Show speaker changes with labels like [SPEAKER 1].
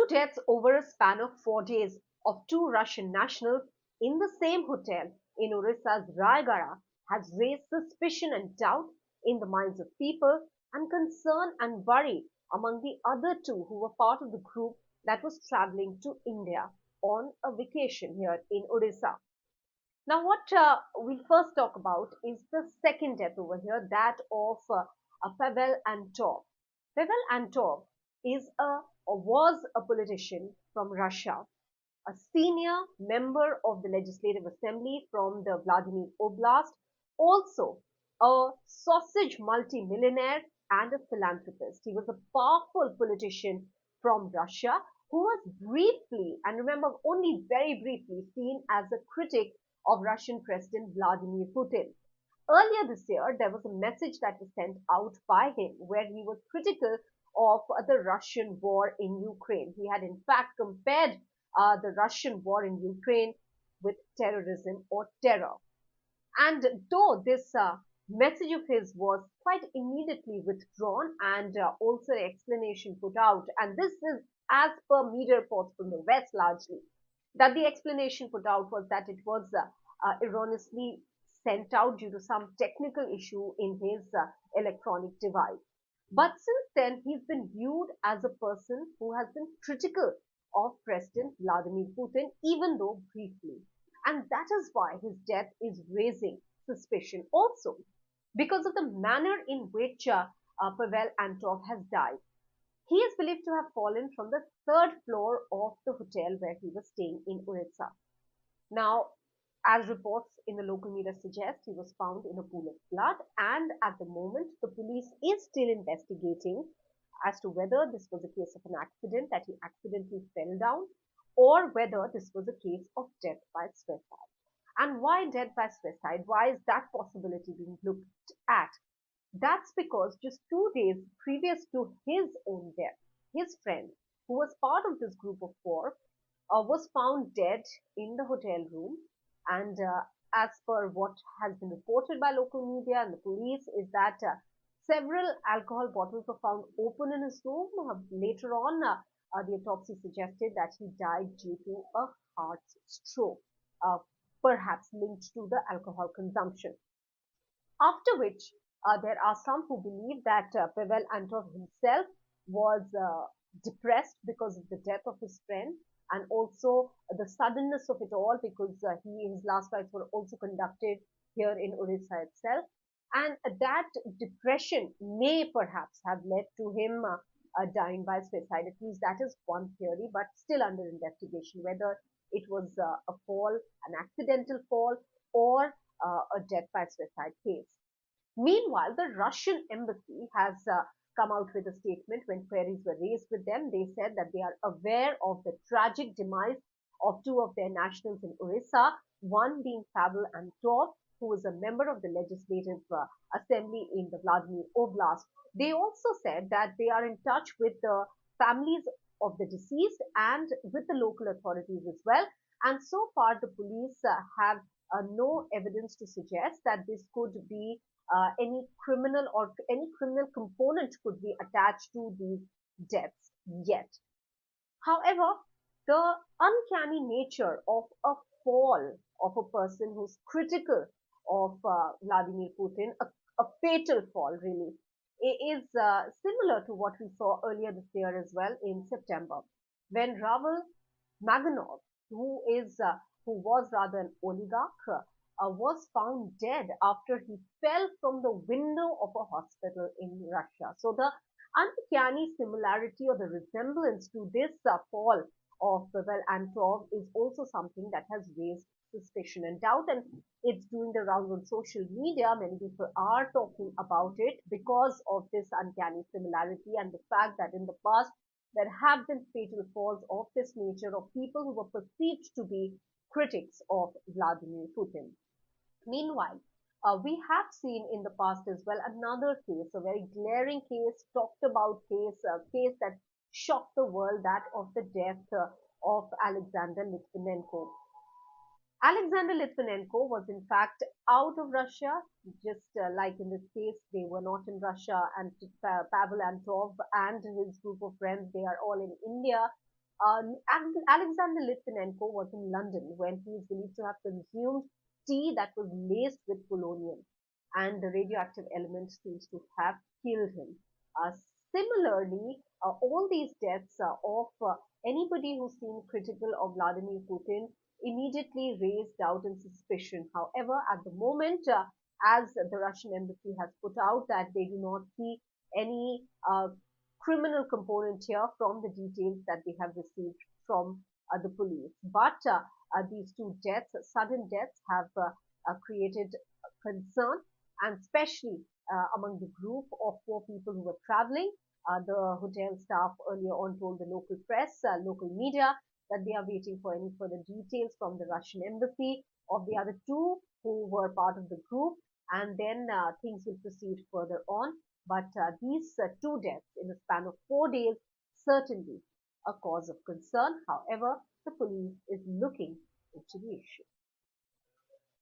[SPEAKER 1] Two deaths over a span of 4 days of two Russian nationals in the same hotel in Odisha's Rayagada has raised suspicion and doubt in the minds of people and concern and worry among the other two who were part of the group that was traveling to India on a vacation here in Odisha. Now, what we'll first talk about is the second death over here, that of Pavel Antov. Pavel Antov is or was a politician from Russia, a senior member of the Legislative Assembly from the Vladimir Oblast, also a sausage multimillionaire and a philanthropist. He was a powerful politician from Russia who was briefly, and remember only very briefly, seen as a critic of Russian President Vladimir Putin. Earlier this year, there was a message that was sent out by him where he was critical of the Russian war in Ukraine. He had in fact compared the Russian war in Ukraine with terrorism or terror. And though this message of his was quite immediately withdrawn and also an explanation put out, and this is as per media reports from the West largely, that the explanation put out was that it was erroneously sent out due to some technical issue in his electronic device. But since then, he's been viewed as a person who has been critical of President Vladimir Putin, even though briefly. And that is why his death is raising suspicion also because of the manner in which Pavel Antov has died. He is believed to have fallen from the third floor of the hotel where he was staying in Odisha. Now, as reports in the local media suggest, he was found in a pool of blood, and at the moment, the police is still investigating as to whether this was a case of an accident, that he accidentally fell down, or whether this was a case of death by suicide. And why death by suicide? Why is that possibility being looked at? That's because just 2 days previous to his own death, his friend, who was part of this group of four, was found dead in the hotel room. And as per what has been reported by local media and the police, is that several alcohol bottles were found open in his room. Later on, the autopsy suggested that he died due to a heart stroke, uh, perhaps linked to the alcohol consumption. After which, there are some who believe that Pavel Antov himself was depressed because of the death of his friend, and also the suddenness of it all because his last rites were also conducted here in Odisha itself. And that depression may perhaps have led to him dying by suicide. At least that is one theory, but still under investigation whether it was a fall, an accidental fall, or a death by suicide case. Meanwhile, the Russian embassy has come out with a statement when queries were raised with them. They said that they are aware of the tragic demise of two of their nationals in Odisha, one being Pavel Antov, who was a member of the Legislative Assembly in the Vladimir Oblast. They also said that they are in touch with the families of the deceased and with the local authorities as well. And so far, the police have no evidence to suggest that this could be any criminal or any criminal component could be attached to these deaths yet. However, the uncanny nature of a fall of a person who's critical of Vladimir Putin, a fatal fall really, is similar to what we saw earlier this year as well in September, when Ravel Maganov, who was rather an oligarch, was found dead after he fell from the window of a hospital in Russia. So the uncanny similarity or the resemblance to this fall of Pavel Antov is also something that has raised suspicion and doubt, and it's doing the rounds on social media. Many people are talking about it because of this uncanny similarity and the fact that in the past there have been fatal falls of this nature of people who were perceived to be critics of Vladimir Putin. Meanwhile, we have seen in the past as well another case, a very glaring case, talked about case, a case that shocked the world, that of the death of Alexander Litvinenko. Alexander Litvinenko was in fact out of Russia, just like in this case, they were not in Russia, and Pavel Antov and his group of friends, they are all in India. Alexander Litvinenko was in London when he is believed to have consumed tea that was laced with polonium, and the radioactive element seems to have killed him. Uh, Similarly, all these deaths of anybody who seemed critical of Vladimir Putin immediately raised doubt and suspicion. However, at the moment, as the Russian embassy has put out that they do not see any criminal component here from the details that they have received from the police. But these two deaths, sudden deaths, have created concern, and especially among the group of four people who were traveling. The hotel staff earlier on told the local press, local media, that they are waiting for any further details from the Russian embassy of the other two who were part of the group, and then things will proceed further on. But these two deaths in a span of 4 days certainly a cause of concern. However, the police is looking into the issue.